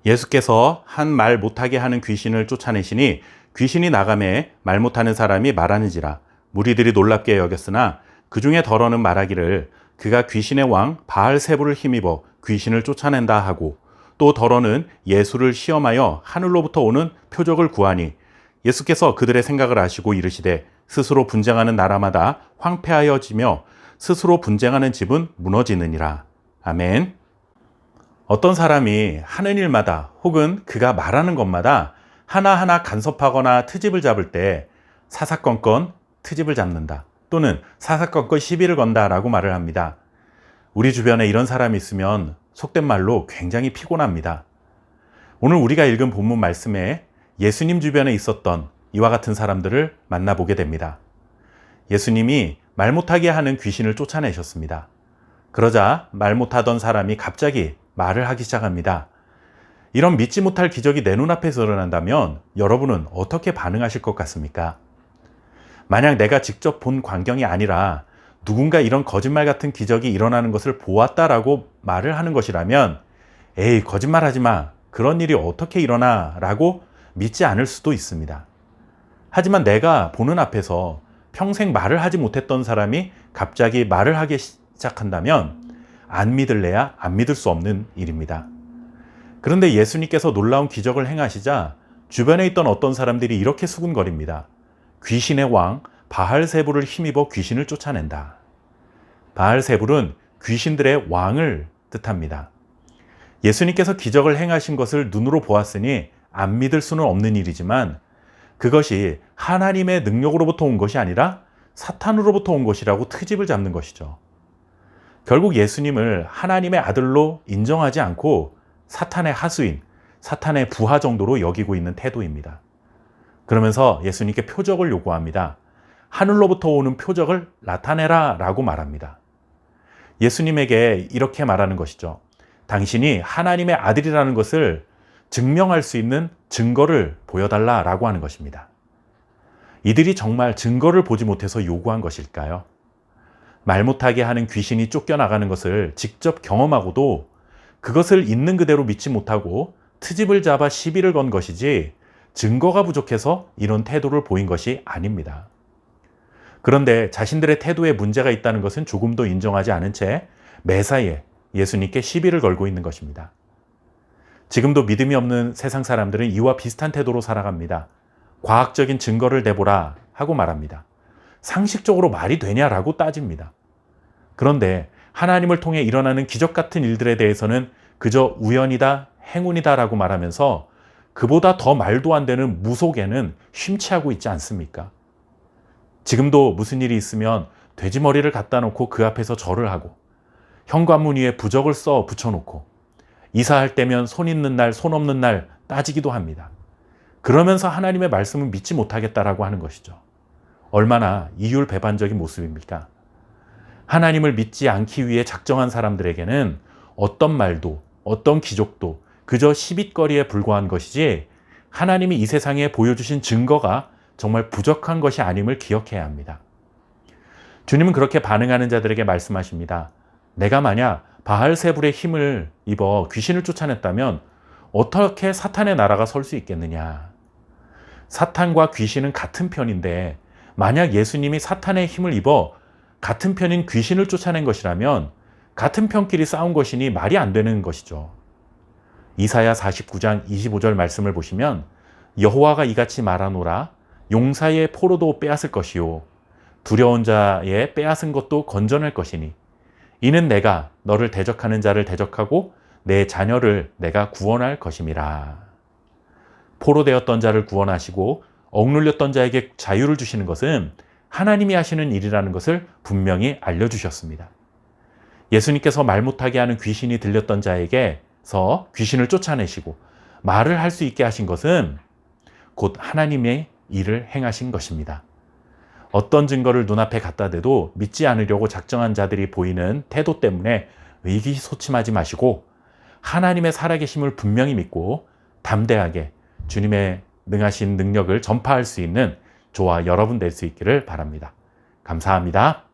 예수께서 한 말 못하게 하는 귀신을 쫓아내시니 귀신이 나가매 말 못하는 사람이 말하는지라. 무리들이 놀랍게 여겼으나 그 중에 더러는 말하기를 그가 귀신의 왕 바알세불을 힘입어 귀신을 쫓아낸다 하고, 또 더러는 예수를 시험하여 하늘로부터 오는 표적을 구하니 예수께서 그들의 생각을 아시고 이르시되 스스로 분쟁하는 나라마다 황폐하여지며 스스로 분쟁하는 집은 무너지느니라. 아멘. 어떤 사람이 하는 일마다 혹은 그가 말하는 것마다 하나하나 간섭하거나 트집을 잡을 때 사사건건 트집을 잡는다, 또는 사사건건 시비를 건다 라고 말을 합니다. 우리 주변에 이런 사람이 있으면 속된 말로 굉장히 피곤합니다. 오늘 우리가 읽은 본문 말씀에 예수님 주변에 있었던 이와 같은 사람들을 만나보게 됩니다. 예수님이 말 못하게 하는 귀신을 쫓아내셨습니다. 그러자 말 못하던 사람이 갑자기 말을 하기 시작합니다. 이런 믿지 못할 기적이 내 눈앞에서 일어난다면 여러분은 어떻게 반응하실 것 같습니까? 만약 내가 직접 본 광경이 아니라 누군가 이런 거짓말 같은 기적이 일어나는 것을 보았다라고 말을 하는 것이라면 에이, 거짓말하지 마, 그런 일이 어떻게 일어나 라고 믿지 않을 수도 있습니다. 하지만 내가 보는 앞에서 평생 말을 하지 못했던 사람이 갑자기 말을 하기 시작한다면 안 믿을래야 안 믿을 수 없는 일입니다. 그런데 예수님께서 놀라운 기적을 행하시자 주변에 있던 어떤 사람들이 이렇게 수군거립니다. 귀신의 왕 바알세불을 힘입어 귀신을 쫓아낸다. 바알세불은 귀신들의 왕을 뜻합니다. 예수님께서 기적을 행하신 것을 눈으로 보았으니 안 믿을 수는 없는 일이지만 그것이 하나님의 능력으로부터 온 것이 아니라 사탄으로부터 온 것이라고 트집을 잡는 것이죠. 결국 예수님을 하나님의 아들로 인정하지 않고 사탄의 하수인, 사탄의 부하 정도로 여기고 있는 태도입니다. 그러면서 예수님께 표적을 요구합니다. 하늘로부터 오는 표적을 나타내라 라고 말합니다. 예수님에게 이렇게 말하는 것이죠. 당신이 하나님의 아들이라는 것을 증명할 수 있는 증거를 보여달라 라고 하는 것입니다. 이들이 정말 증거를 보지 못해서 요구한 것일까요? 말 못하게 하는 귀신이 쫓겨나가는 것을 직접 경험하고도 그것을 있는 그대로 믿지 못하고 트집을 잡아 시비를 건 것이지 증거가 부족해서 이런 태도를 보인 것이 아닙니다. 그런데 자신들의 태도에 문제가 있다는 것은 조금도 인정하지 않은 채 매사에 예수님께 시비를 걸고 있는 것입니다. 지금도 믿음이 없는 세상 사람들은 이와 비슷한 태도로 살아갑니다. 과학적인 증거를 내보라 하고 말합니다. 상식적으로 말이 되냐라고 따집니다. 그런데 하나님을 통해 일어나는 기적 같은 일들에 대해서는 그저 우연이다, 행운이다 라고 말하면서 그보다 더 말도 안 되는 무속에는 심취하고 있지 않습니까? 지금도 무슨 일이 있으면 돼지머리를 갖다 놓고 그 앞에서 절을 하고, 현관문 위에 부적을 써 붙여놓고, 이사할 때면 손 있는 날, 손 없는 날 따지기도 합니다. 그러면서 하나님의 말씀은 믿지 못하겠다라고 하는 것이죠. 얼마나 이율배반적인 모습입니까? 하나님을 믿지 않기 위해 작정한 사람들에게는 어떤 말도 어떤 기적도 그저 시빗거리에 불과한 것이지 하나님이 이 세상에 보여주신 증거가 정말 부족한 것이 아님을 기억해야 합니다. 주님은 그렇게 반응하는 자들에게 말씀하십니다. 내가 만약 바알세불의 힘을 입어 귀신을 쫓아냈다면 어떻게 사탄의 나라가 설 수 있겠느냐. 사탄과 귀신은 같은 편인데 만약 예수님이 사탄의 힘을 입어 같은 편인 귀신을 쫓아낸 것이라면 같은 편끼리 싸운 것이니 말이 안 되는 것이죠. 이사야 49장 25절 말씀을 보시면 여호와가 이같이 말하노라. 용사의 포로도 빼앗을 것이요 두려운 자의 빼앗은 것도 건져낼 것이니 이는 내가 너를 대적하는 자를 대적하고 내 자녀를 내가 구원할 것임이라. 포로되었던 자를 구원하시고 억눌렸던 자에게 자유를 주시는 것은 하나님이 하시는 일이라는 것을 분명히 알려주셨습니다. 예수님께서 말 못하게 하는 귀신이 들렸던 자에게서 귀신을 쫓아내시고 말을 할 수 있게 하신 것은 곧 하나님의 일을 행하신 것입니다. 어떤 증거를 눈앞에 갖다 대도 믿지 않으려고 작정한 자들이 보이는 태도 때문에 의기소침하지 마시고 하나님의 살아계심을 분명히 믿고 담대하게 주님의 능하신 능력을 전파할 수 있는 저와 여러분 될 수 있기를 바랍니다. 감사합니다.